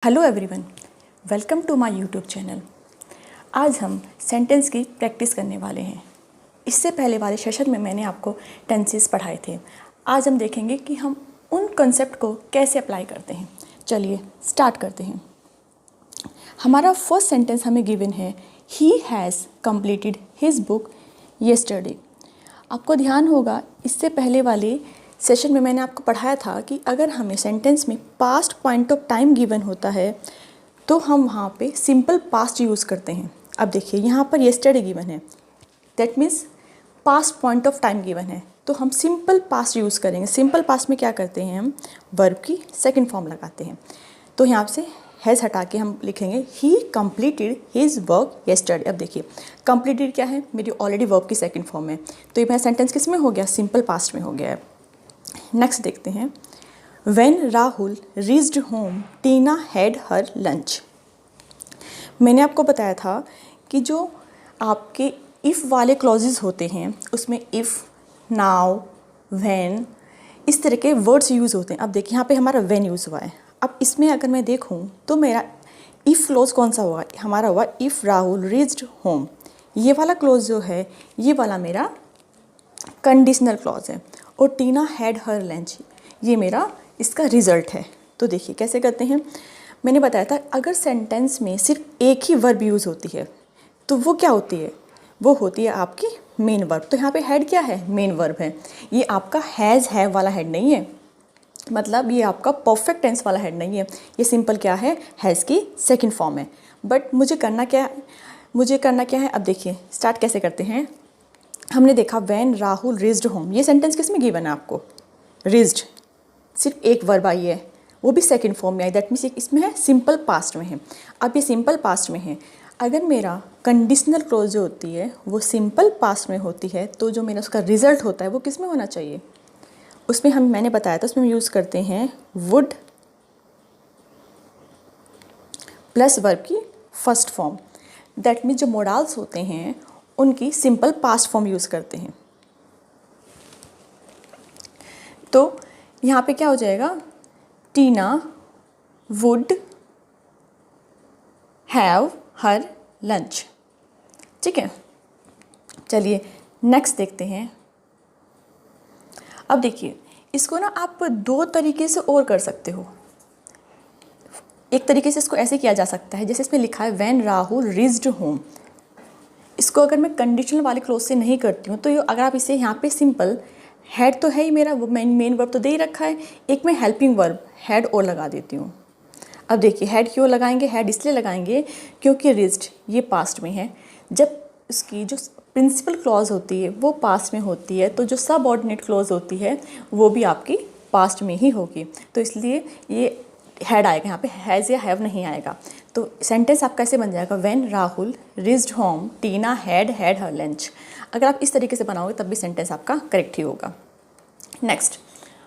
Hello everyone, welcome to my YouTube channel. आज हम sentence की प्रैक्टिस करने वाले हैं। इससे पहले वाले सेशन में मैंने आपको टेंसेस पढ़ाए थे। आज हम देखेंगे कि हम उन कंसेप्ट को कैसे अप्लाई करते हैं। चलिए स्टार्ट करते हैं। हमारा फर्स्ट सेंटेंस हमें गिवन है, he has completed his book yesterday. आपको ध्यान होगा इससे पहले वाले सेशन में मैंने आपको पढ़ाया था कि अगर हमें सेंटेंस में past point of time given होता है तो हम वहाँ पे सिंपल पास्ट यूज़ करते हैं। अब देखिए यहाँ पर येस्टरडे गिवन है, that means past point of time given है, तो हम सिंपल पास्ट यूज़ करेंगे। सिंपल पास्ट में क्या करते हैं, हम वर्ब की सेकंड फॉर्म लगाते हैं। तो यहाँ से हैज़ हटा के हम लिखेंगे ही कंप्लीटेड हिज वर्क येस्टरडे। अब देखिए कंप्लीटेड क्या है, मेरी ऑलरेडी वर्ब की सेकंड फॉर्म है, तो ये मेरा सेंटेंस किस में हो गया, सिंपल पास्ट में हो गया है। नेक्स्ट देखते हैं, when Rahul reached home Tina had her lunch. मैंने आपको बताया था कि जो आपके इफ़ वाले क्लॉजेज होते हैं उसमें इफ़, नाउ, व्हेन, इस तरह के वर्ड्स यूज़ होते हैं। अब देखिए यहाँ पे हमारा व्हेन यूज़ हुआ है। अब इसमें अगर मैं देखूँ तो मेरा इफ़ क्लोज कौन सा हुआ, हमारा हुआ इफ़ राहुल रीच्ड होम। ये वाला क्लोज जो है ये वाला मेरा कंडीशनल क्लॉज है, और टीना हैड हर लंच ये मेरा इसका रिजल्ट है। तो देखिए कैसे करते हैं, मैंने बताया था अगर सेंटेंस में सिर्फ एक ही वर्ब यूज़ होती है तो वो क्या होती है, वो होती है आपकी मेन वर्ब। तो यहाँ पे हेड क्या है, मेन वर्ब है। ये आपका हैज़ है वाला हेड नहीं है, मतलब ये आपका परफेक्ट टेंस वाला हेड नहीं है। ये सिंपल क्या है, हैज़ की सेकंड फॉर्म है। बट मुझे करना क्या है, अब देखिए स्टार्ट कैसे करते हैं। हमने देखा व्हेन राहुल रीच्ड होम, ये सेंटेंस किस में गिवन है आपको, रीच्ड, सिर्फ एक वर्ब आई है, वो भी सेकंड फॉर्म में आई, दैट मीन्स इसमें है सिंपल पास्ट में है। अब ये सिंपल पास्ट में है, अगर मेरा कंडीशनल क्लोज जो होती है वो सिंपल पास्ट में होती है तो जो मेरा उसका रिजल्ट होता है वो किस में होना चाहिए, उसमें मैंने बताया था उसमें हम यूज़ करते हैं वुड प्लस वर्ब की फर्स्ट फॉर्म। दैट मीन्स जो मोडाल्स होते हैं उनकी सिंपल पास्ट फॉर्म यूज़ करते हैं। तो यहाँ पे क्या हो जाएगा, टीना वुड हैव हर लंच। ठीक है, चलिए नेक्स्ट देखते हैं। अब देखिए इसको ना आप दो तरीके से और कर सकते हो। एक तरीके से इसको ऐसे किया जा सकता है जैसे इसमें लिखा है व्हेन राहुल रीच्ड होम। इसको अगर मैं कंडीशनल वाले क्लोज से नहीं करती हूँ तो अगर आप इसे यहाँ पे सिंपल हेड तो है ही मेरा, वो मेन वर्ब तो दे ही रखा है, एक मैं हेल्पिंग वर्ब हेड और लगा देती हूँ। अब देखिए हेड क्यों लगाएंगे, हेड इसलिए लगाएंगे क्योंकि रीच्ड ये पास्ट में है। जब उसकी जो प्रिंसिपल क्लॉज होती है वो पास्ट में होती है तो जो सबऑर्डिनेट क्लॉज होती है वो भी आपकी पास्ट में ही होगी, तो इसलिए ये हेड आएगा, यहाँ पे हैज़ या हैव नहीं आएगा। तो सेंटेंस आपका ऐसे बन जाएगा, when Rahul reached home Tina had her lunch. अगर आप इस तरीके से बनाओगे तब भी सेंटेंस आपका करेक्ट ही होगा। नेक्स्ट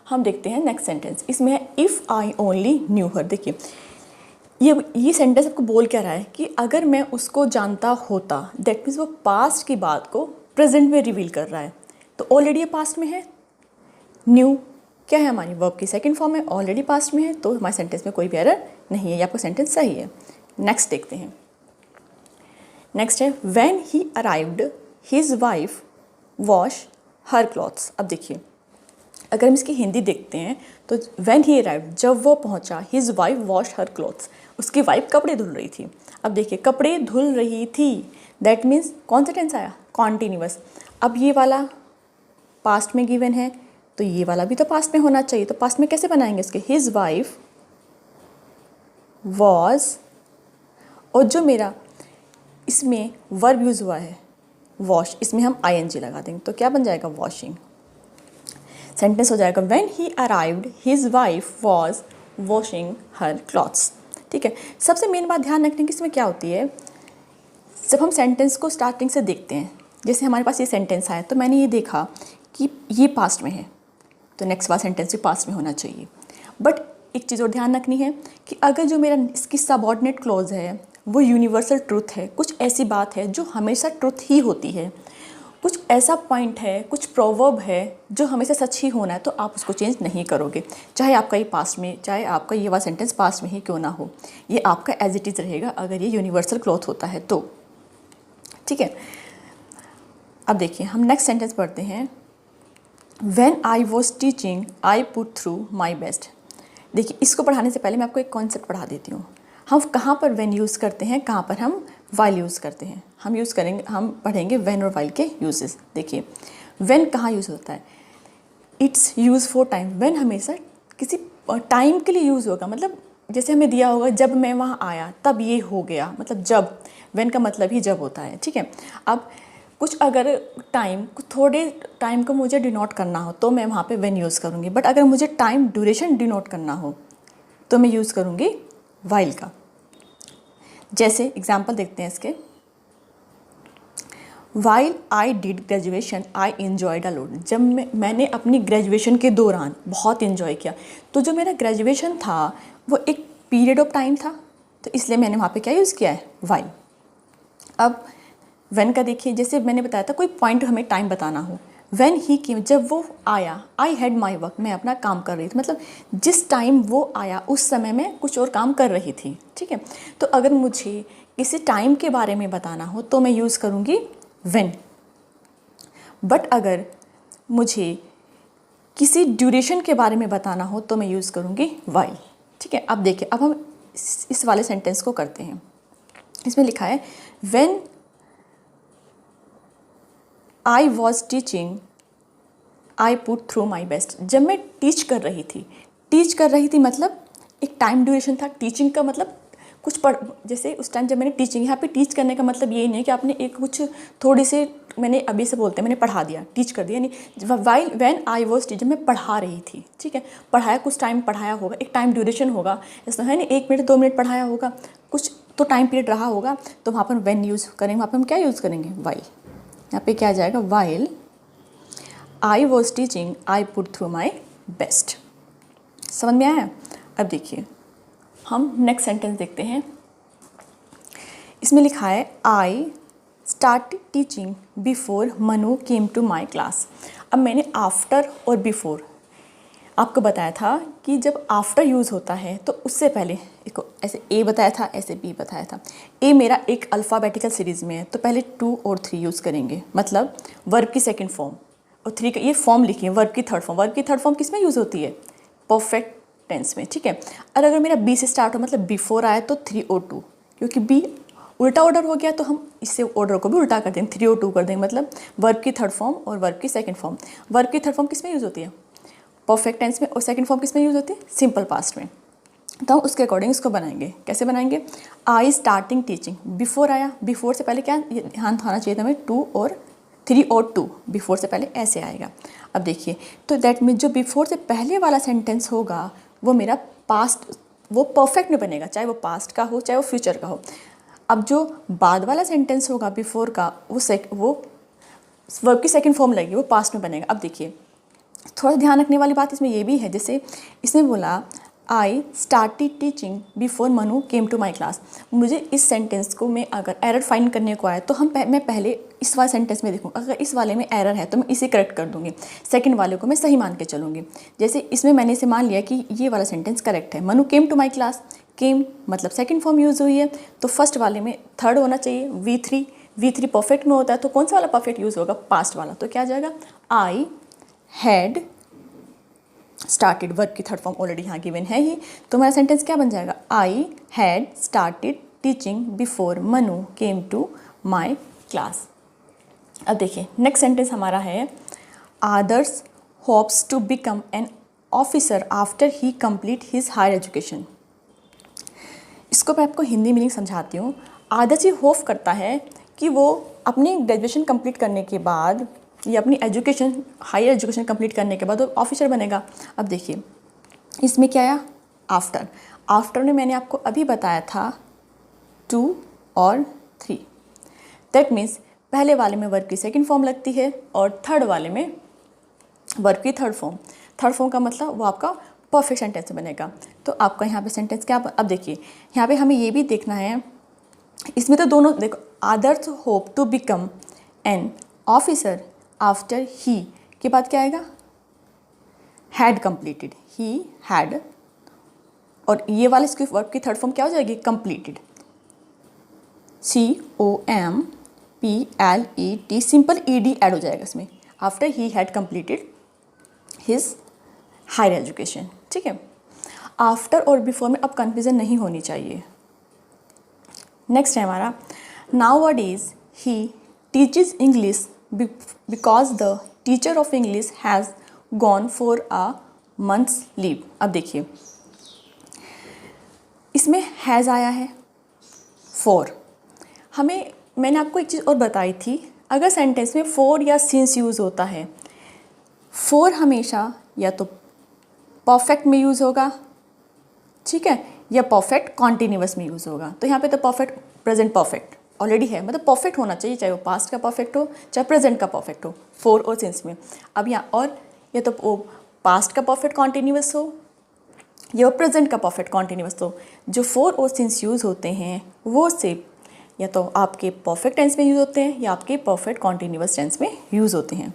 हम देखते हैं नेक्स्ट सेंटेंस, इसमें है इफ़ आई ओनली न्यू हर। देखिए ये सेंटेंस आपको बोल क्या रहा है कि अगर मैं उसको जानता होता, दैट मीन्स वो पास्ट की बात को प्रेजेंट में रिवील कर रहा है। तो ऑलरेडी ये पास्ट में है, न्यू क्या है हमारी वर्ब की सेकंड फॉर्म है, ऑलरेडी पास्ट में है, तो हमारे सेंटेंस में कोई भी एरर नहीं है, ये आपका सेंटेंस सही है। नेक्स्ट देखते हैं, नेक्स्ट है when he arrived his wife wash her clothes. अब देखिए अगर हम इसकी हिंदी देखते हैं तो व्हेन ही अराइव्ड जब वो पहुंचा, हिज वाइफ वॉश हर क्लॉथ्स, उसकी वाइफ कपड़े धुल रही थी। अब देखिए कपड़े धुल रही थी, दैट मीन्स कौन सा टेंस आया, कॉन्टीन्यूअस। अब ये वाला पास्ट में गिवन है तो ये वाला भी तो पास्ट में होना चाहिए, तो पास्ट में कैसे बनाएंगे इसके, हिज वाइफ वॉज, और जो मेरा इसमें वर्ब यूज़ हुआ है वॉश, इसमें हम आईएनजी लगा देंगे तो क्या बन जाएगा, वॉशिंग। सेंटेंस हो जाएगा when he arrived his wife was washing her clothes. ठीक है, सबसे मेन बात ध्यान रखने की इसमें क्या होती है, जब हम सेंटेंस को स्टार्टिंग से देखते हैं, जैसे हमारे पास ये सेंटेंस आया तो मैंने ये देखा कि ये पास्ट में है तो नेक्स्ट वाला सेंटेंस भी पास्ट में होना चाहिए। बट एक चीज़ और ध्यान रखनी है कि अगर जो मेरा इसकी सबऑर्डिनेट क्लॉज है वो यूनिवर्सल ट्रूथ है, कुछ ऐसी बात है जो हमेशा ट्रूथ ही होती है, कुछ ऐसा पॉइंट है, कुछ प्रोवर्ब है जो हमेशा सच ही होना है, तो आप उसको चेंज नहीं करोगे, चाहे आपका ये पास्ट में, चाहे आपका ये वाला सेंटेंस पास्ट में ही क्यों ना हो, ये आपका एज इट इज़ रहेगा अगर ये यूनिवर्सल क्लॉथ होता है तो। ठीक है, अब देखिए हम नेक्स्ट सेंटेंस पढ़ते हैं। When I was teaching, I put through my best। देखिए, इसको पढ़ाने से पहले मैं आपको एक कॉन्सेप्ट पढ़ा देती हूँ। हम कहाँ पर when यूज़ करते हैं, कहाँ पर हम while यूज़ करते हैं। हम पढ़ेंगे when और while के यूजेस। देखिए, when कहाँ यूज़ होता है, it's use for time. when हमेशा किसी टाइम के लिए यूज़ होगा, मतलब जैसे हमें दिया होगा जब मैं वहाँ आया तब ये हो गया, मतलब जब, when का मतलब ही जब होता है। ठीक है, अब कुछ अगर थोड़े टाइम को मुझे डिनोट करना हो तो मैं वहाँ पे व्हेन यूज़ करूँगी, बट अगर मुझे टाइम ड्यूरेशन डिनोट करना हो तो मैं यूज़ करूँगी व्हाइल का। जैसे एग्जांपल देखते हैं इसके। While I did graduation I enjoyed a lot. जब मैंने अपनी ग्रेजुएशन के दौरान बहुत इन्जॉय किया, तो जो मेरा ग्रेजुएशन था वो एक पीरियड ऑफ टाइम था, तो इसलिए मैंने वहाँ पे क्या यूज़ किया है, व्हाइल। अब व्हेन का देखिए, जैसे मैंने बताया था कोई पॉइंट हमें टाइम बताना हो, व्हेन ही केम, जब वो आया, आई हैड माई वर्क, मैं अपना काम कर रही थी, मतलब जिस टाइम वो आया उस समय मैं कुछ और काम कर रही थी। ठीक है, तो अगर मुझे किसी टाइम के बारे में बताना हो तो मैं यूज़ करूँगी व्हेन, बट अगर मुझे किसी ड्यूरेशन के बारे में बताना हो तो मैं यूज़ करूँगी व्हाइल। ठीक है, अब देखिए, अब हम इस वाले सेंटेंस को करते हैं। इसमें लिखा है when I was teaching I put through my best. जब मैं टीच कर रही थी मतलब एक टाइम ड्यूरेशन था। टीचिंग का मतलब कुछ जैसे उस टाइम जब मैंने टीचिंग, यहाँ पे टीच करने का मतलब ये नहीं है कि आपने एक कुछ थोड़ी से, मैंने अभी से बोलते हैं मैंने पढ़ा दिया, टीच कर दिया नहीं। While when I was teaching, मैं पढ़ा रही थी। ठीक है, पढ़ाया, कुछ टाइम पढ़ाया होगा, एक टाइम ड्यूरेशन होगा, ऐसा है नहीं 1 मिनट 2 मिनट पढ़ाया होगा, कुछ तो टाइम पीरियड रहा होगा, तो वहाँ पर व्हेन यूज़ करेंगे, वहाँ पर हम क्या यूज़ करेंगे, वाइल। यहाँ पे क्या आ जाएगा, while I was teaching I put through my best. समझ में आया। अब देखिए हम नेक्स्ट सेंटेंस देखते हैं। इसमें लिखा है I start teaching before Manu came to my class. अब मैंने आफ्टर और बिफोर आपको बताया था कि जब आफ्टर यूज़ होता है तो उससे पहले देखो, ऐसे ए बताया था, ऐसे बी बताया था। ए मेरा एक अल्फ़ाबेटिकल सीरीज़ में है, तो पहले 2 और 3 यूज़ करेंगे, मतलब वर्ब की सेकंड फॉर्म, और 3 का ये फॉर्म लिखिए, वर्ब की थर्ड फॉर्म। वर्ब की थर्ड फॉर्म किस में यूज़ होती है, परफेक्ट टेंस में। ठीक है, और अगर मेरा बी से स्टार्ट हो, मतलब बिफोर आए, तो 3 और 2, क्योंकि बी उल्टा ऑर्डर हो गया तो हम इससे ऑर्डर को भी उल्टा कर देंगे, 3 और 2 कर देंगे, मतलब वर्ब की थर्ड फॉर्म और वर्ब की सेकंड फॉर्म। वर्ब की थर्ड फॉर्म किस में यूज़ होती है, परफेक्ट टेंस में, और सेकंड फॉर्म किस में यूज़ होती है, सिंपल पास्ट में। तो हम उसके अकॉर्डिंग इसको बनाएंगे। कैसे बनाएंगे, आई स्टार्टिंग टीचिंग, बिफोर आया, बिफोर से पहले क्या ध्यान होना चाहिए था हमें, 2 और 3 और 2, बिफोर से पहले ऐसे आएगा। अब देखिए, तो दैट मीन जो बिफोर से पहले वाला सेंटेंस होगा वो मेरा पास्ट, वो परफेक्ट में बनेगा, चाहे वो पास्ट का हो चाहे वो फ्यूचर का हो। अब जो बाद वाला सेंटेंस होगा बिफोर का, वो वर्ब की सेकंड फॉर्म लगेगी, वो पास्ट में बनेगा। अब देखिए थोड़ा ध्यान रखने वाली बात इसमें ये भी है, जैसे इसने बोला I started teaching before Manu came to my class. मुझे इस सेंटेंस को मैं अगर एरर फाइंड करने को आए तो मैं पहले इस वाले सेंटेंस में देखूँ, अगर इस वाले में एरर है तो मैं इसे करेक्ट कर दूँगी, सेकंड वाले को मैं सही मान के चलूँगी। जैसे इसमें मैंने इसे मान लिया कि ये वाला सेंटेंस करेक्ट है, Manu came to my class, came मतलब सेकंड फॉर्म यूज़ हुई है, तो फर्स्ट वाले में थर्ड होना चाहिए, V3 परफेक्ट में होता है, तो कौन सा वाला परफेक्ट यूज़ होगा, पास्ट वाला। तो क्या आ जाएगा, आई हैड स्टार्टेड, वर्ब की थर्ड फॉर्म ऑलरेडी यहाँ गिवन है ही, तो हमारा सेंटेंस क्या बन जाएगा, I had started teaching before Manu came to my class. अब देखिए नेक्स्ट सेंटेंस हमारा है, Adarsh hopes to become an officer after he complete his higher education. इसको मैं आपको हिंदी मीनिंग समझाती हूँ। आदर्श ये होप करता है कि वो अपनी ग्रेजुएशन कंप्लीट करने के बाद या अपनी एजुकेशन, हायर एजुकेशन कंप्लीट करने के बाद वो ऑफिसर बनेगा। अब देखिए इसमें क्या आया, आफ्टर में मैंने आपको अभी बताया था 2 और 3, दैट मीन्स पहले वाले में वर्ब की सेकंड फॉर्म लगती है और थर्ड वाले में वर्ब की थर्ड फॉर्म का मतलब वो आपका परफेक्ट सेंटेंस बनेगा। तो आपका यहाँ पे सेंटेंस क्या, अब देखिए यहाँ पे हमें ये भी देखना है, इसमें तो दोनों देखो, Adarsh hope to become an officer after he के बाद क्या आएगा, हैड कंप्लीटेड, ही हैड, और ये वाले इसके वर्ब की थर्ड फॉर्म क्या हो जाएगी, completed, COMPLET, simple ED add हो जाएगा इसमें, after he had completed his higher education. ठीक है, आफ्टर और बिफोर में अब कन्फ्यूज़न नहीं होनी चाहिए। नेक्स्ट है हमारा, now a days he teaches English because the teacher of English has gone for a months leave. अब देखिए इसमें हैज़ आया है, फॉर, मैंने आपको एक चीज़ और बताई थी, अगर सेंटेंस में फॉर या सिंस यूज़ होता है, फॉर हमेशा या तो परफेक्ट में यूज़ होगा, ठीक है, या परफेक्ट कॉन्टिन्यूअस में यूज़ होगा। तो यहाँ पे तो परफेक्ट प्रेजेंट परफेक्ट ऑलरेडी है, मतलब परफेक्ट होना चाहिए, चाहे वो पास्ट का परफेक्ट हो चाहे प्रेजेंट का परफेक्ट हो, फॉर और सिंस में। अब यहाँ और या तो वो पास्ट का परफेक्ट कॉन्टिन्यूअस हो या वो प्रेजेंट का परफेक्ट कॉन्टिन्यूअस हो। जो फॉर और सिंस यूज़ होते हैं वो सिर्फ या तो आपके परफेक्ट टेंस में यूज़ होते हैं या आपके परफेक्ट कॉन्टिन्यूअस टेंस में यूज़ होते हैं।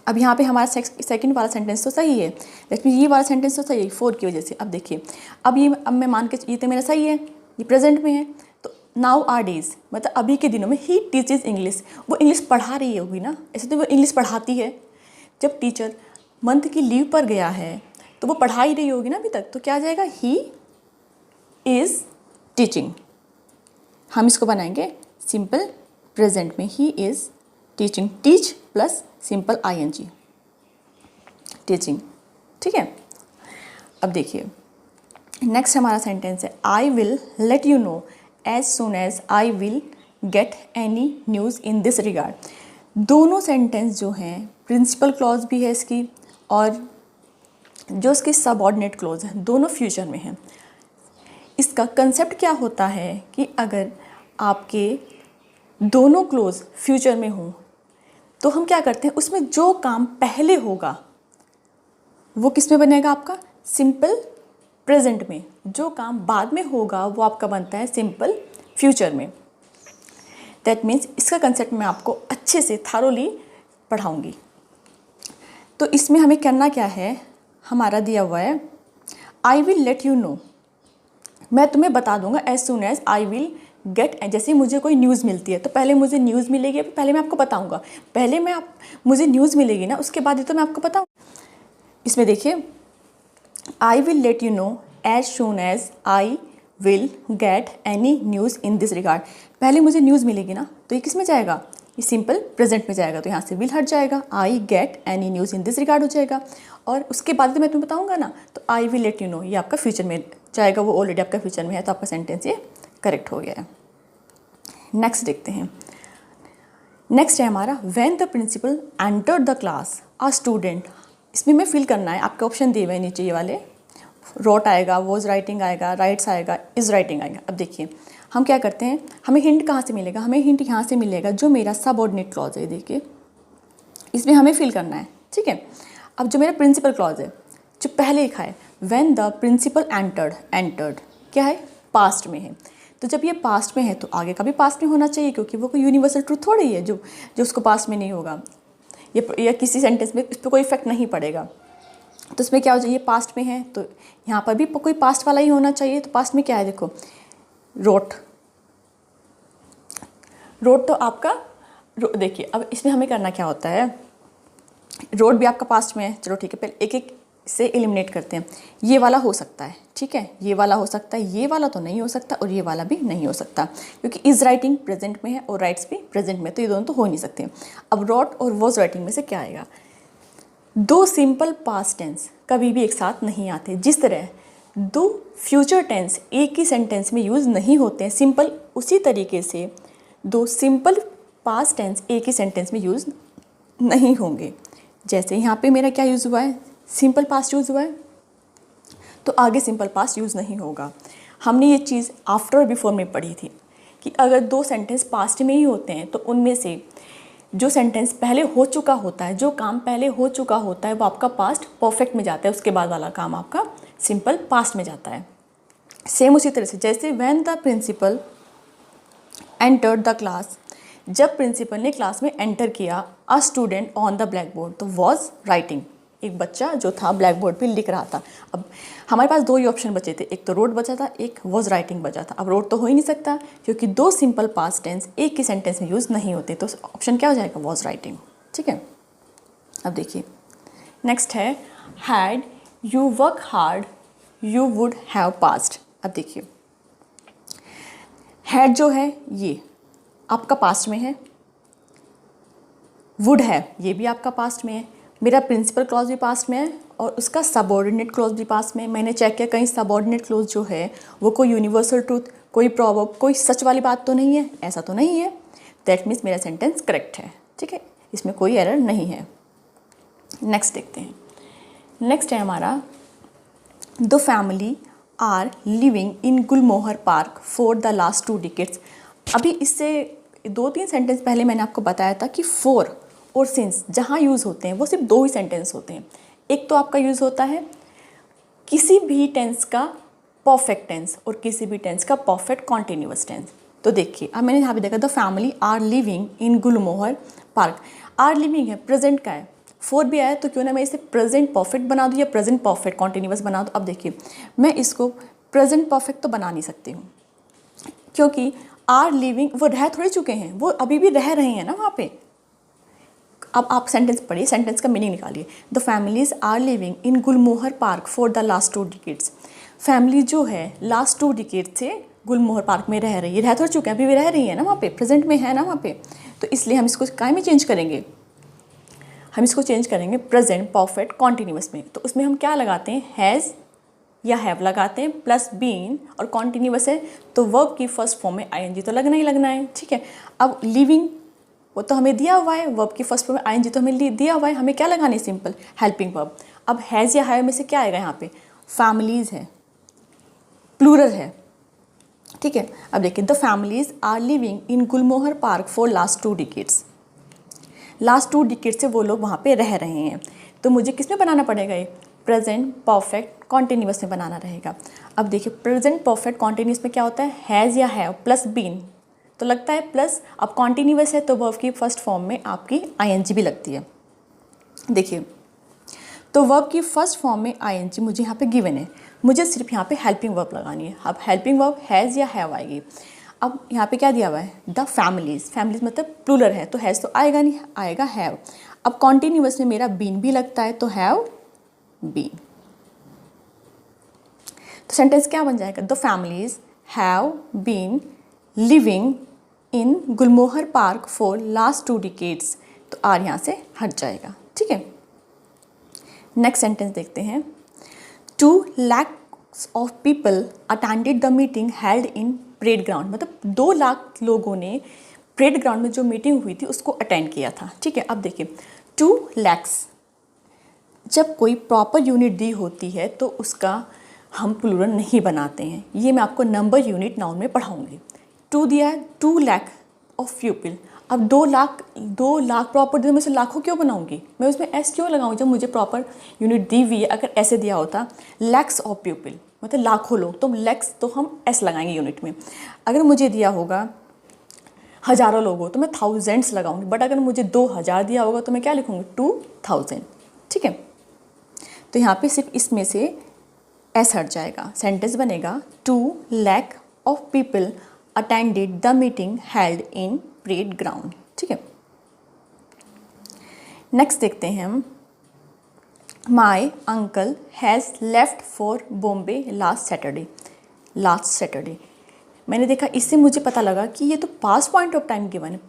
अब यहाँ पे हमारा सेकंड वाला सेंटेंस तो सही है, लेकिन ये वाला सेंटेंस तो सही है फॉर की वजह से। अब देखिए, अब मैं मान के ये तो मेरा सही है, ये प्रेजेंट में है, तो नाउ आर डेज मतलब अभी के दिनों में ही टीचेज इंग्लिश, वो इंग्लिश पढ़ा रही होगी ना, ऐसे तो वो इंग्लिश पढ़ाती है। जब टीचर मंथ की लीव पर गया है तो वो पढ़ा ही रही होगी ना अभी तक, तो क्या आ जाएगा, ही इज़ टीचिंग। हम इसको बनाएंगे सिंपल प्रेजेंट में, he is teaching, teach plus simple ING, teaching. ठीक है, अब देखिए नेक्स्ट हमारा सेंटेंस है, I will let you know as soon as I will get any news in this regard. दोनों सेंटेंस जो हैं प्रिंसिपल क्लॉज भी है इसकी और जो इसकी सबऑर्डिनेट क्लॉज है, दोनों फ्यूचर में हैं। इसका कंसेप्ट क्या होता है कि अगर आपके दोनों क्लोज फ्यूचर में हों तो हम क्या करते हैं, उसमें जो काम पहले होगा वो किस में बनेगा आपका, सिंपल प्रेजेंट में। जो काम बाद में होगा वो आपका बनता है सिंपल फ्यूचर में। दैट मीन्स इसका कंसेप्ट मैं आपको अच्छे से थारोली पढ़ाऊंगी। तो इसमें हमें करना क्या है, हमारा दिया हुआ है I will let you know, मैं तुम्हें बता दूंगा as soon as I will get, जैसे मुझे कोई न्यूज़ मिलती है तो पहले मुझे न्यूज़ मिलेगी, पहले मैं आपको बताऊंगा, पहले मुझे न्यूज़ मिलेगी ना, उसके बाद ही तो मैं आपको बताऊँ। इसमें देखिए I will let you know as soon as I will get any news in this regard, पहले मुझे न्यूज़ मिलेगी ना, तो ये किस में जाएगा, ये सिंपल प्रेजेंट में जाएगा, तो यहाँ से विल हट जाएगा, I get any news in this regard हो जाएगा, और उसके बाद तो मैं तुम्हें बताऊँगा ना, तो आई विल लेट यू नो ये आपका फ्यूचर में जाएगा, वो ऑलरेडी आपका फ्यूचर में है, तो आपका सेंटेंस ये करेक्ट हो गया है। नेक्स्ट देखते हैं, नेक्स्ट है हमारा when the principal entered the class a student. इसमें मैं फिल करना है, आपके ऑप्शन दिए हुए नीचे ये वाले, रोट आएगा, वॉज राइटिंग आएगा, राइट्स आएगा, इज़ राइटिंग आएगा। अब देखिए हम क्या करते हैं, हमें हिंट कहाँ से मिलेगा, हमें हिंट यहाँ से मिलेगा जो मेरा सबऑर्डिनेट क्लॉज है, देखिए इसमें हमें फिल करना है। ठीक है, अब जो मेरा प्रिंसिपल क्लॉज है जो पहले लिखा है व्हेन द प्रिंसिपल एंटर्ड क्या है, पास्ट में है, तो जब ये पास्ट में है तो आगे का भी पास्ट में होना चाहिए, क्योंकि वो कोई यूनिवर्सल ट्रूथ थोड़ी है जो उसको पास्ट में नहीं होगा, या किसी सेंटेंस में इस पर कोई इफेक्ट नहीं पड़ेगा। तो इसमें क्या हो जाए, ये पास्ट में है तो यहाँ पर भी कोई पास्ट वाला ही होना चाहिए। तो पास्ट में क्या है, देखो रोट तो आपका देखिए, अब इसमें हमें करना क्या होता है, रोट भी आपका पास्ट में है, चलो ठीक है, पहले एक एक से एलिमिनेट करते हैं। ये वाला हो सकता है, ठीक है, ये वाला हो सकता है, ये वाला तो नहीं हो सकता, और ये वाला भी नहीं हो सकता, क्योंकि इज़ राइटिंग प्रेजेंट में है और राइट्स भी प्रेजेंट में, तो ये दोनों तो हो नहीं सकते। अब रोट और वॉज राइटिंग में से क्या आएगा, दो सिंपल पास्ट टेंस कभी भी एक साथ नहीं आते। जिस तरह दो फ्यूचर टेंस एक ही सेंटेंस में यूज़ नहीं होते हैं सिंपल, उसी तरीके से दो सिंपल पास्ट टेंस एक ही सेंटेंस में यूज़ नहीं होंगे। जैसे यहाँ पे मेरा क्या यूज़ हुआ है, सिंपल पास्ट यूज़ हुआ है, तो आगे सिंपल पास्ट यूज़ नहीं होगा। हमने ये चीज़ आफ्टर और बिफोर में पढ़ी थी कि अगर दो सेंटेंस पास्ट में ही होते हैं तो उनमें से जो सेंटेंस पहले हो चुका होता है, जो काम पहले हो चुका होता है, वो आपका पास्ट परफेक्ट में जाता है, उसके बाद वाला काम आपका सिंपल पास्ट में जाता है। सेम उसी तरह से जैसे when the principal entered the class, जब प्रिंसिपल ने क्लास में एंटर किया a student on the blackboard, तो वॉज राइटिंग, एक बच्चा जो था ब्लैक बोर्ड पर लिख रहा था। अब हमारे पास दो ही ऑप्शन बचे थे, एक तो रोड बचा था, एक वॉज राइटिंग बचा था। अब रोड तो हो ही नहीं सकता क्योंकि दो सिंपल पास्ट टेंस एक ही सेंटेंस में यूज़ नहीं होते, तो ऑप्शन क्या हो जाएगा, वॉज राइटिंग। ठीक है, अब देखिए नेक्स्ट है had you work hard you would have past. अब देखिए हैड जो है ये आपका पास्ट में है, वुड है ये भी आपका पास्ट में है, मेरा प्रिंसिपल क्लॉज भी पास्ट में है और उसका सबऑर्डिनेट क्लॉज भी पास्ट में है। मैंने चेक किया कहीं सबऑर्डिनेट क्लॉज जो है वो कोई यूनिवर्सल ट्रूथ, कोई प्रॉवर्ब, कोई सच वाली बात तो नहीं है, ऐसा तो नहीं है। दैट मीन्स मेरा सेंटेंस करेक्ट है। ठीक है, इसमें कोई एरर नहीं है। नेक्स्ट देखते हैं। नेक्स्ट है हमारा the family are living in Gulmohar Park for the last 2 decades. अभी इससे 2-3 सेंटेंस पहले मैंने आपको बताया था कि फॉर और सिंस जहाँ यूज़ होते हैं वो सिर्फ 2 ही सेंटेंस होते हैं। एक तो आपका यूज़ होता है किसी भी टेंस का परफेक्ट टेंस और किसी भी टेंस का परफेक्ट कॉन्टिन्यूअस टेंस। तो देखिए अब मैंने यहाँ पे देखा the family are living in Gulmohar Park, are living है, प्रेजेंट का है, फोर भी आया तो क्यों ना मैं इसे प्रेजेंट परफेक्ट बना दूँ या प्रेजेंट परफेक्ट कॉन्टिन्यूअस बना दूँ। अब देखिए मैं इसको प्रेजेंट परफेक्ट तो बना नहीं सकती हूँ क्योंकि आर लिविंग वो रह थोड़े चुके हैं, वो अभी भी रह रहे हैं ना वहाँ पे। अब आप सेंटेंस पढ़िए, सेंटेंस का मीनिंग निकालिए। The families are living in Gulmohar Park for the last 2 decades. Family जो है लास्ट 2 डिकेड से गुलमोहर पार्क में रह रही है, रह थोड़े चुके हैं, अभी भी रह रही है ना वहाँ पे, प्रेजेंट में है ना वहाँ पे। तो इसलिए हम इसको काय में चेंज करेंगे, हम इसको चेंज करेंगे प्रेजेंट परफेक्ट कॉन्टिन्यूअस में। तो उसमें हम क्या लगाते हैं, हैज़ या हैव लगाते हैं प्लस बीन, और कॉन्टिन्यूअस है तो वर्ब की फर्स्ट फॉर्म में आईएनजी तो लगना ही लगना है। ठीक है, अब लिविंग वो तो हमें दिया हुआ है, वर्ब की फर्स्ट फॉर्म में आईएनजी तो हमें दिया हुआ है, हमें क्या लगानी है, सिंपल हेल्पिंग वर्ब। अब हैज़ या हैव में से क्या आएगा, यहाँ पे फैमिलीज है, प्लूरल है। ठीक है, अब देखिए the families are living in Gulmohar Park for last 2 decades. Last 2 decade से वो लोग वहाँ पे रह रहे हैं, तो मुझे किस में बनाना पड़ेगा, ये प्रेजेंट परफेक्ट कॉन्टिन्यूअस में बनाना रहेगा। अब देखिए प्रेजेंट परफेक्ट कॉन्टिन्यूअस में क्या होता है, हैज़ या हैव प्लस बीन तो लगता है प्लस, अब कॉन्टिन्यूअस है तो वर्ब की फर्स्ट फॉर्म में आपकी आईएनजी भी लगती है। देखिए तो वर्ब की फर्स्ट फॉर्म में आईएनजी मुझे यहाँ पे गिवन है, मुझे सिर्फ यहाँ पे हेल्पिंग वर्ब लगानी है। अब हेल्पिंग वर्ब हैज़ या हैव आएगी। अब यहाँ पे क्या दिया हुआ है, द फैमिलीज, फैमिलीज मतलब प्लूरल है तो हैज़ तो आएगा नहीं, आएगा हैव। अब कॉन्टिन्यूअस में मेरा बीन भी लगता है तो हैव बीन। तो सेंटेंस क्या बन जाएगा, the families have been living in Gulmohar Park for last 2 decades. तो आर यहाँ से हट जाएगा। ठीक है, नेक्स्ट सेंटेंस देखते हैं। 2 lakhs of people attended the meeting held in parade ground, मतलब 2 लाख लोगों ने परेड ग्राउंड में जो मीटिंग हुई थी उसको अटेंड किया था। ठीक है, अब देखिए 2 lakhs, जब कोई प्रॉपर यूनिट दी होती है तो उसका हम प्लूरल नहीं बनाते हैं, ये मैं आपको नंबर यूनिट नाउन में पढ़ाऊंगी। 2 दिया है, 2 लाख ऑफ पीपल। अब 2 लाख प्रॉपर दिया, मैं उसे लाखों क्यों बनाऊंगी, मैं उसमें एस क्यों लगाऊंगी जब मुझे प्रॉपर यूनिट दी हुई है। अगर ऐसे दिया होता लैक्स ऑफ पीपल मतलब लाखों लोग, तो लैक्स तो हम एस लगाएंगे यूनिट में। अगर मुझे दिया होगा हज़ारों लोग हो तो मैं थाउजेंड्स लगाऊंगी, बट अगर मुझे 2000 दिया होगा तो मैं क्या लिखूंगी, 2000। ठीक है, तो यहाँ पे सिर्फ इसमें से एस हट जाएगा, सेंटेंस बनेगा 2 lakh of people attended the meeting held in parade ground. ठीक है, नेक्स्ट देखते हैं हम। My uncle has left for Bombay last Saturday. मैंने देखा, इससे मुझे पता लगा कि ये तो past point of time given है।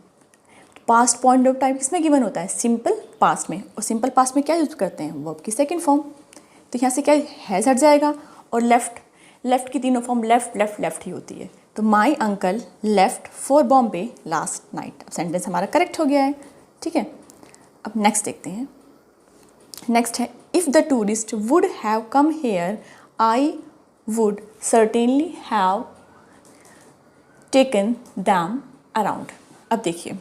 पास्ट पॉइंट ऑफ टाइम किसमें गिवन होता है, सिंपल पास्ट में, और सिंपल पास्ट में क्या यूज़ करते हैं, वर्ब की सेकंड फॉर्म। तो यहाँ से क्या हैज़ हट जाएगा, और लेफ्ट की तीनों फॉर्म लेफ्ट ही होती है। तो my uncle left for Bombay last night. अब सेंटेंस हमारा करेक्ट हो गया है। ठीक है, अब नेक्स्ट देखते हैं। नेक्स्ट है if the tourist would have come here I would certainly have taken them around. अब देखिए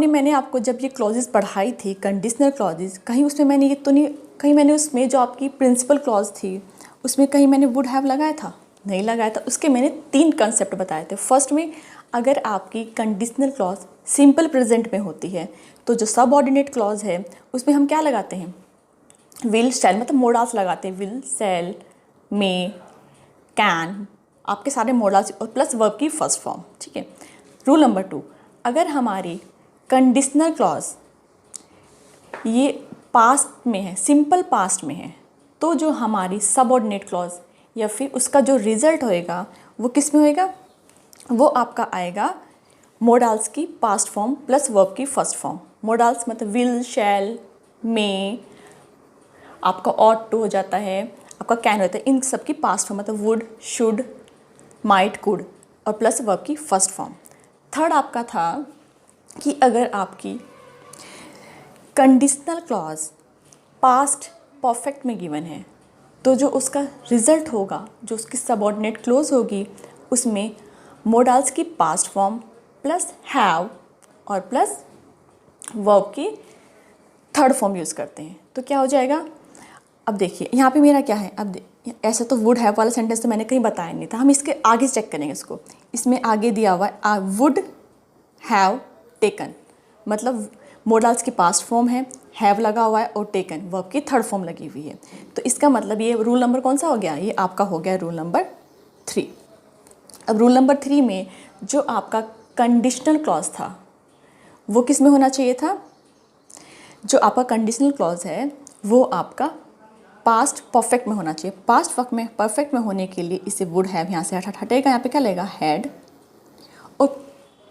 मैंने आपको जब ये क्लॉजेस पढ़ाई थी, कंडीशनल क्लॉजेस, कहीं उसमें मैंने ये तो नहीं, कहीं मैंने उसमें जो आपकी प्रिंसिपल क्लॉज थी उसमें कहीं मैंने वुड हैव लगाया था, नहीं लगाया था। उसके मैंने 3 कंसेप्ट बताए थे। फर्स्ट में अगर आपकी कंडीशनल क्लॉज सिंपल प्रेजेंट में होती है तो जो सबऑर्डिनेट क्लॉज है उसमें हम क्या लगाते हैं, विल शैल, मतलब मोडाल्स लगाते हैं, विल शैल मे कैन, आपके सारे मोडाल्स और प्लस वर्ब की फर्स्ट फॉर्म। ठीक है। रूल नंबर 2, अगर हमारी कंडीशनल क्लॉज ये पास्ट में है, सिंपल पास्ट में है, तो जो हमारी सबऑर्डिनेट क्लॉज या फिर उसका जो रिजल्ट होएगा वो किस में होएगा, वो आपका आएगा मोडाल्स की पास्ट फॉर्म प्लस वर्ब की फर्स्ट फॉर्म। मोडाल्स मतलब विल शैल मे, आपका ऑट टू हो जाता है, आपका कैन होता है, इन सब की पास्ट फॉर्म मतलब वुड शुड माइट कुड और प्लस वर्ब की फर्स्ट फॉर्म। थर्ड आपका था कि अगर आपकी कंडीशनल क्लॉज पास्ट परफेक्ट में गिवन है तो जो उसका रिजल्ट होगा, जो उसकी सबऑर्डिनेट क्लॉज होगी, उसमें मोडाल्स की पास्ट फॉर्म प्लस हैव और प्लस वर्ब की थर्ड फॉर्म यूज़ करते हैं। तो क्या हो जाएगा, अब देखिए यहाँ पे मेरा क्या है, अब ऐसा तो वुड हैव वाला सेंटेंस तो मैंने कहीं बताया नहीं था, हम इसके आगे चेक करेंगे इसको। इसमें आगे दिया हुआ है वुड हैव टेकन, मतलब मोडाल्स की पास्ट फॉर्म है, हैव लगा हुआ है और टेकन वर्ब की थर्ड फॉर्म लगी हुई है। तो इसका मतलब ये रूल नंबर कौन सा हो गया, ये आपका हो गया रूल नंबर 3। अब रूल नंबर 3 में जो आपका कंडीशनल क्लॉज था वो किस में होना चाहिए था, जो आपका कंडीशनल क्लॉज है वो आपका पास्ट परफेक्ट में होना चाहिए। पास्ट परफेक्ट में होने के लिए इसे वुड हैव यहाँ से हटेगा, यहाँ पे क्या लगेगा हैड, और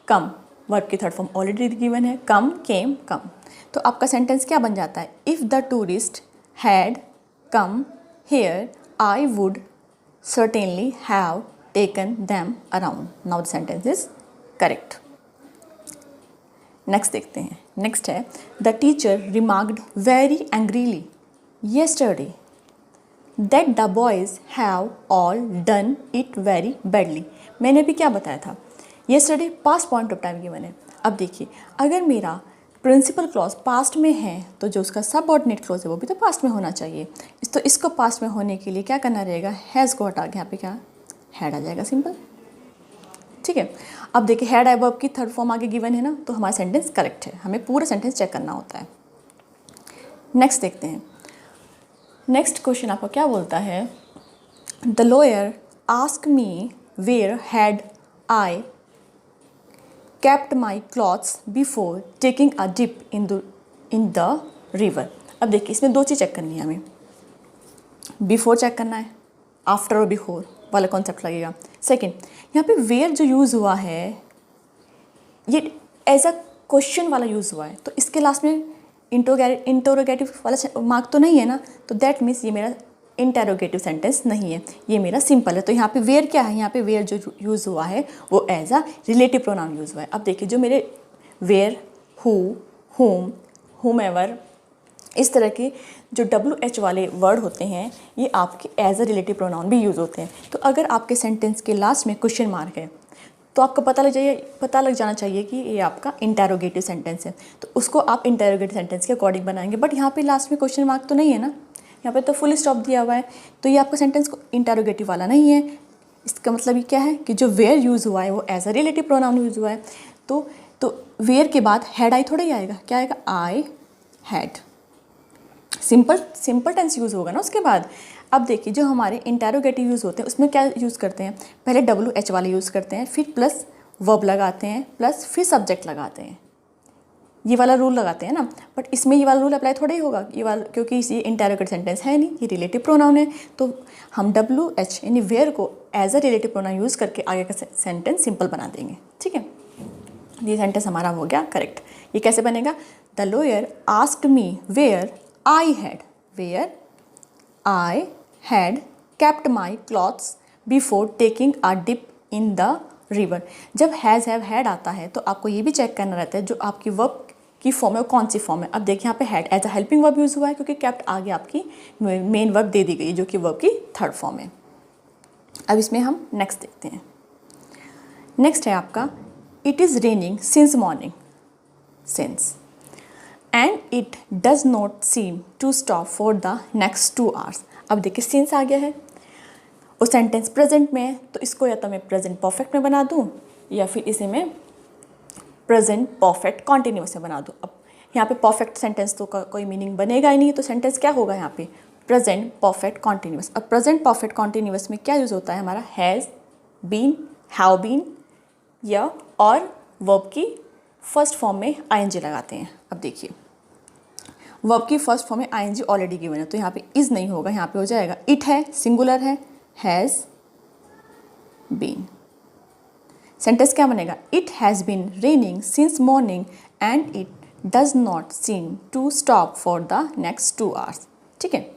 कम वर्ब की थर्ड फॉर्म ऑलरेडी गिवन है, कम केम कम। तो आपका सेंटेंस क्या बन जाता है, if the tourist had come here I would certainly have taken them around. Now the sentence is correct. Next देखते हैं। नेक्स्ट है the teacher remarked very angrily yesterday that the boys have all done it very badly। मैंने भी क्या बताया था, yesterday past point of time given है। अब देखिए अगर मेरा प्रिंसिपल क्लॉज पास्ट में है तो जो उसका सबऑर्डिनेट क्लॉज है वो भी तो पास्ट में होना चाहिए। तो इसको पास्ट में होने के लिए क्या करना रहेगा, हैज़ को हटा के यहाँ पे क्या हैड आ जाएगा, सिंपल। ठीक है। अब देखिए हैड आई वर्ब की थर्ड फॉर्म आगे गिवन है ना, तो हमारा सेंटेंस करेक्ट है, हमें पूरा सेंटेंस चेक करना होता है। नेक्स्ट देखते हैं। नेक्स्ट क्वेश्चन आपको क्या बोलता है, the lawyer ask me where had I kept my clothes before taking a dip in the river। अब देखिए इसमें दो चीज़ चेक करनी है हमें, बिफोर चेक करना है, आफ्टर और बिफोर वाला कॉन्सेप्ट लगेगा। सेकंड, यहाँ पे वेयर जो यूज़ हुआ है ये एज अ क्वेश्चन वाला यूज़ हुआ है, तो इसके लास्ट में इंटरोगेटिव वाला मार्क तो नहीं है ना, तो दैट मीन्स ये मेरा इंटेरोगेटिव सेंटेंस नहीं है, ये मेरा सिंपल है। तो यहाँ पे वेयर क्या है, यहाँ पे वेयर जो यूज़ हुआ है वो as a relative pronoun use हुआ है। अब देखिए जो मेरे वेयर, हु, होम, होमेवर, इस तरह के जो WH वाले वर्ड होते हैं ये आपके एज अ रिलेटिव प्रोनाउन भी यूज़ होते हैं। तो अगर आपके सेंटेंस के लास्ट में क्वेश्चन मार्क है तो आपको पता लग जाना चाहिए कि ये आपका इंटेरोगेटिव सेंटेंस है, तो उसको आप इंटेरोगेटिव सेंटेंस के अकॉर्डिंग बनाएंगे। बट यहाँ पे लास्ट में क्वेश्चन मार्क तो नहीं है ना, यहाँ पे तो फुल स्टॉप दिया हुआ है, तो ये आपका सेंटेंस इंटेरोगेटिव वाला नहीं है। इसका मतलब ये क्या है कि जो वेयर यूज़ हुआ है वो as a relative pronoun use हुआ है। तो वेयर के बाद हैड आई थोड़ा ही आएगा, क्या आएगा, I had, simple tense use होगा ना उसके बाद। अब देखिए जो हमारे इंटेरोगेटिव यूज़ होते हैं उसमें क्या यूज़ करते हैं, पहले WH वाले यूज़ करते हैं, फिर प्लस वर्ब लगाते हैं, प्लस फिर सब्जेक्ट लगाते हैं, ये वाला रूल लगाते हैं ना। बट इसमें ये वाला रूल अप्लाई थोड़ा ही होगा, ये वाला, क्योंकि ये इंटेरोगेटिव सेंटेंस है नहीं, ये रिलेटिव प्रोनाउन है। तो हम WH यानी वेयर को as a relative pronoun use करके आगे का सेंटेंस सिंपल बना देंगे। ठीक है, ये सेंटेंस हमारा हो गया करेक्ट। ये कैसे बनेगा, the lawyer asked me where I had kept my clothes before taking a dip in the river। जब हैज़ हैव हैड आता है तो आपको ये भी चेक करना रहता है जो आपकी वर्ब की फॉर्म है वो कौन सी फॉर्म है। अब देखिए यहाँ पे had as a helping verb use हुआ है क्योंकि kept आगे आपकी मेन वर्ब दे दी गई जो कि वर्ब की थर्ड फॉर्म है। अब इसमें हम नेक्स्ट देखते हैं। नेक्स्ट है आपका it is raining since morning, since, and it does not seem to stop for the next 2 hours। अब देखिए सिंस आ गया है और सेंटेंस प्रेजेंट में है, तो इसको या तो मैं प्रेजेंट परफेक्ट में बना दूँ या फिर इसे मैं प्रेजेंट परफेक्ट कॉन्टिन्यूस में बना दूँ। अब यहाँ पे परफेक्ट सेंटेंस तो कोई मीनिंग बनेगा ही नहीं, तो सेंटेंस क्या होगा यहाँ पे, प्रेजेंट परफेक्ट कॉन्टिन्यूस। अब प्रेजेंट परफेक्ट कॉन्टिन्यूस में क्या यूज़ होता है हमारा, हैज़ बीन, हैव बीन या और वर्ब की फर्स्ट फॉर्म में आईएनजी लगाते हैं। अब देखिए वर्ब की फर्स्ट फॉर्म में आईएनजी ऑलरेडी गिवन है, तो यहाँ पे इज़ नहीं होगा, यहाँ पे हो जाएगा इट है, सिंगुलर है, हैज़ बीन। सेंटेंस क्या बनेगा, it has been raining since morning and it does not seem to stop for the next 2 hours। ठीक है,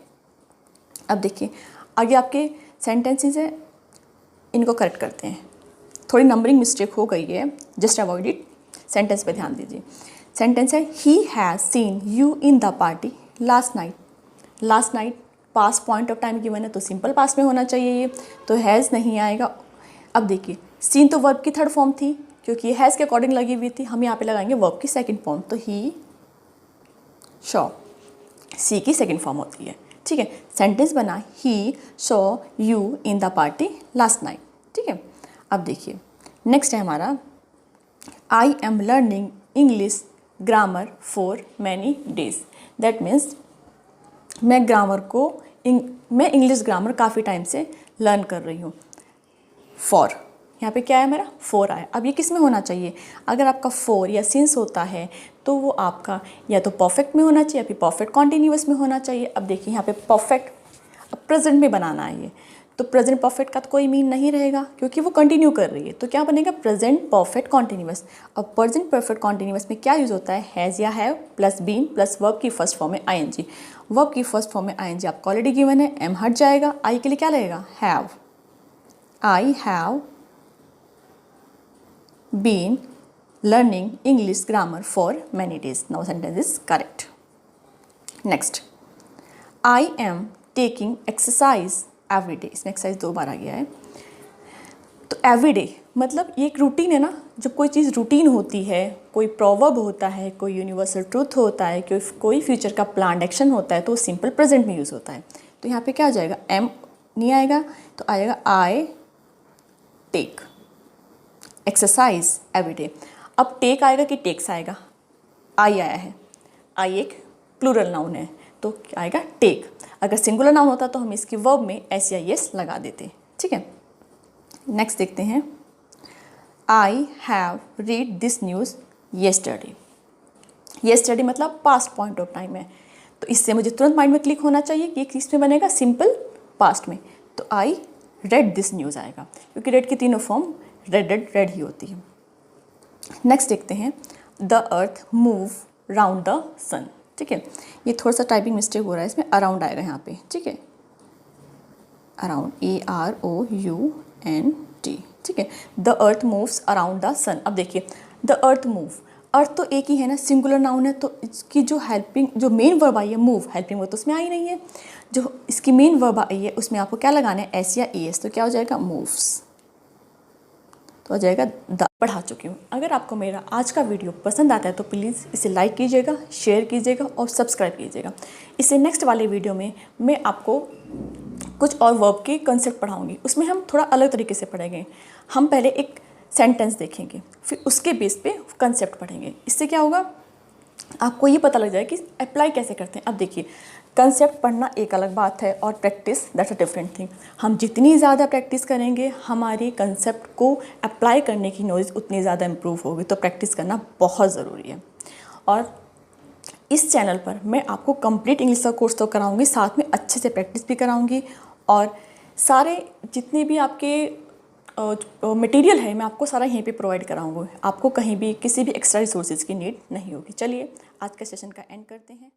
अब देखिए आगे आपके सेंटेंसेस है, इनको करेक्ट करते हैं। थोड़ी नंबरिंग मिस्टेक हो गई है, जस्ट अवॉइड इट। सेंटेंस पे ध्यान दीजिए। सेंटेंस है he has seen you in the party last night. Last night past point of time given है, तो सिंपल पास्ट में होना चाहिए ये, तो हैज़ नहीं आएगा। अब देखिए सीन तो वर्ब की थर्ड फॉर्म थी, क्योंकि ये हैज़ के अकॉर्डिंग लगी हुई थी, हम यहाँ पे लगाएंगे वर्ब की सेकंड फॉर्म, तो ही शॉ सी की सेकंड फॉर्म होती है। ठीक है, सेंटेंस बना he saw you in the party last night. ठीक है, अब देखिए नेक्स्ट है हमारा I am learning English grammar for many days. That means मैं मैं इंग्लिश ग्रामर काफ़ी टाइम से लर्न कर रही हूँ। फॉर यहाँ पे क्या है मेरा, फॉर आया। अब ये किस में होना चाहिए, अगर आपका फॉर या सिंस होता है तो वो आपका या तो परफेक्ट में होना चाहिए या फिर परफेक्ट कॉन्टिन्यूअस में होना चाहिए। अब देखिए यहाँ पे परफेक्ट प्रेजेंट में बनाना है ये, तो प्रेजेंट परफेक्ट का तो कोई मीन नहीं रहेगा क्योंकि वो कंटिन्यू कर रही है, तो क्या बनेगा प्रेजेंट परफेक्ट कॉन्टिन्यूअस। अब प्रेजेंट परफेक्ट कॉन्टिन्यूअस में क्या यूज़ होता है, हैज़ या have plus been plus verb की फर्स्ट फॉर्म में आईएनजी। वर्ब की फर्स्ट फॉर्म में आईएनजी आपको ऑलरेडी गिवन है, एम हट जाएगा, आई के लिए क्या लगेगा, have. I have been learning English grammar for many days. Now sentence is correct. Next, I am taking exercise every day. इसमें एक्सरसाइज 2 बार आ गया है, तो एवरी डे मतलब ये एक रूटीन है ना। जब कोई चीज़ रूटीन होती है, कोई प्रोवर्ब होता है, कोई यूनिवर्सल ट्रूथ होता है, कोई फ्यूचर का प्लान्ड एक्शन होता है, तो वो सिंपल प्रेजेंट में यूज़ होता है। तो यहाँ पे क्या आ जाएगा, एम नहीं आएगा, तो आएगा I take exercise every day. अब टेक आएगा कि टेक्स आएगा, आई आया है, आई एक प्लूरल नाउन है, तो क्या आएगा टेक। अगर सिंगुलर नाउन होता तो हम इसकी वर्ब में एस या एस लगा देते। ठीक है, नेक्स्ट देखते हैं, I have read this news yesterday. Yesterday मतलब पास्ट पॉइंट ऑफ टाइम है, तो इससे मुझे तुरंत माइंड में क्लिक होना चाहिए कि किस में बनेगा, सिंपल पास्ट में, तो आई रेड दिस न्यूज़ आएगा, क्योंकि रेड की तीनों फॉर्म रेड ही होती है। नेक्स्ट देखते हैं, the earth move round the sun. ठीक है, ये थोड़ा सा टाइपिंग मिस्टेक हो रहा है, इसमें अराउंड आएगा यहाँ पे। ठीक है, अराउंड, AROUND। ठीक है, the earth moves around the sun. अब देखिए द अर्थ मूव, अर्थ तो एक ही है ना, सिंगुलर नाउन है, तो इसकी जो मेन वर्ब आई है मूव, हेल्पिंग वर्ब तो उसमें आई नहीं है। जो इसकी मेन वर्ब आई है उसमें आपको क्या लगाना है, एस या ES, तो क्या हो जाएगा, मूव्स, तो आ जाएगा द। पढ़ा चुकी हूँ। अगर आपको मेरा आज का वीडियो पसंद आता है तो प्लीज़ इसे लाइक कीजिएगा, शेयर कीजिएगा और सब्सक्राइब कीजिएगा। इससे नेक्स्ट वाले वीडियो में मैं आपको कुछ और वर्ब के कंसेप्ट पढ़ाऊँगी, उसमें हम थोड़ा अलग तरीके से पढ़ेंगे। हम पहले एक सेंटेंस देखेंगे, फिर उसके बेस पे कंसेप्ट पढ़ेंगे। इससे क्या होगा, आपको ये पता लग जाए कि अप्लाई कैसे करते हैं। अब देखिए कंसेप्ट पढ़ना एक अलग बात है और practice that's a different thing. हम जितनी ज़्यादा प्रैक्टिस करेंगे हमारी कंसेप्ट को अप्लाई करने की नॉलेज उतनी ज़्यादा इम्प्रूव होगी, तो प्रैक्टिस करना बहुत ज़रूरी है। और इस चैनल पर मैं आपको कंप्लीट इंग्लिश का कोर्स तो कराऊंगी, साथ में अच्छे से प्रैक्टिस भी कराऊंगी, और सारे जितने भी आपके मटेरियल है मैं आपको सारा यहीं पे प्रोवाइड कराऊंगी। आपको कहीं भी किसी भी एक्स्ट्रा रिसोर्सेज की नीड नहीं होगी। चलिए आज के सेशन का एंड करते हैं।